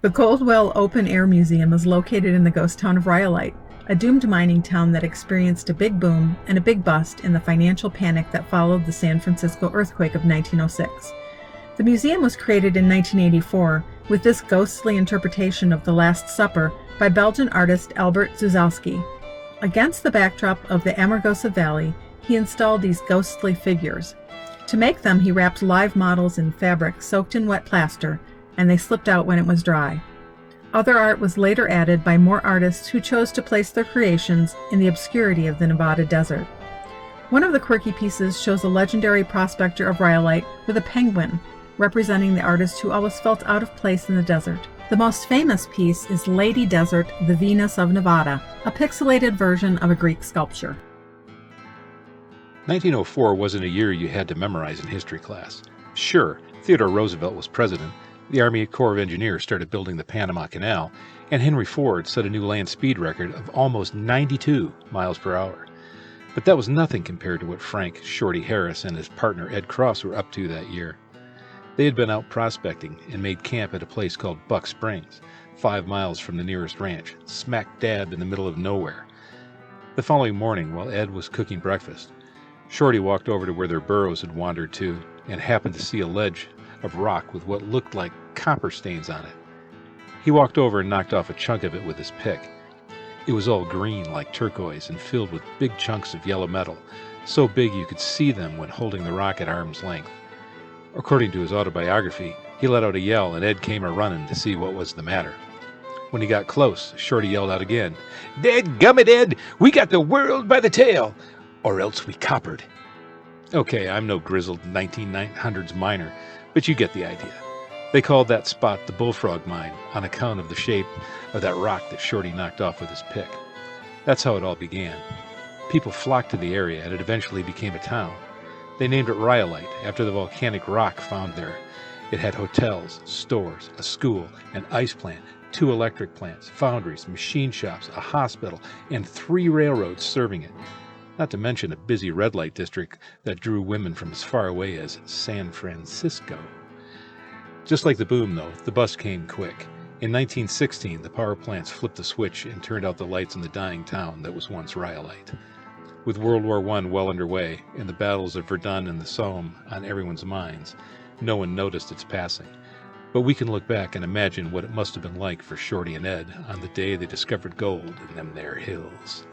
The Goldwell Open Air Museum is located in the ghost town of Rhyolite, a doomed mining town that experienced a big boom and a big bust in the financial panic that followed the San Francisco earthquake of 1906. The museum was created in 1984 with this ghostly interpretation of The Last Supper by Belgian artist Albert Zuzowski. Against the backdrop of the Amargosa Valley, he installed these ghostly figures. To make them, he wrapped live models in fabric soaked in wet plaster, and they slipped out when it was dry. Other art was later added by more artists who chose to place their creations in the obscurity of the Nevada desert. One of the quirky pieces shows a legendary prospector of Rhyolite with a penguin, representing the artist who always felt out of place in the desert. The most famous piece is Lady Desert, the Venus of Nevada, a pixelated version of a Greek sculpture. 1904 wasn't a year you had to memorize in history class. Sure, Theodore Roosevelt was president, the Army Corps of Engineers started building the Panama Canal, and Henry Ford set a new land speed record of almost 92 miles per hour. But that was nothing compared to what Frank "Shorty" Harris and his partner Ed Cross were up to that year. They had been out prospecting and made camp at a place called Buck Springs, 5 miles from the nearest ranch, smack dab in the middle of nowhere. The following morning, while Ed was cooking breakfast, Shorty walked over to where their burros had wandered to and happened to see a ledge of rock with what looked like copper stains on it. He walked over and knocked off a chunk of it with his pick. It was all green like turquoise and filled with big chunks of yellow metal, so big you could see them when holding the rock at arm's length. According to his autobiography, he let out a yell and Ed came a-running to see what was the matter. When he got close, Shorty yelled out again, "Dadgummit, Ed, we got the world by the tail, or else we coppered." Okay, I'm no grizzled 1900s miner, but you get the idea. They called that spot the Bullfrog Mine on account of the shape of that rock that Shorty knocked off with his pick. That's how it all began. People flocked to the area and it eventually became a town. They named it Rhyolite after the volcanic rock found there. It had hotels, stores, a school, an ice plant, 2 electric plants, foundries, machine shops, a hospital, and 3 railroads serving it. Not to mention a busy red light district that drew women from as far away as San Francisco. Just like the boom, though, the bust came quick. In 1916, the power plants flipped the switch and turned out the lights in the dying town that was once Rhyolite. With World War I well underway and the battles of Verdun and the Somme on everyone's minds, no one noticed its passing. But we can look back and imagine what it must have been like for Shorty and Ed on the day they discovered gold in them there hills.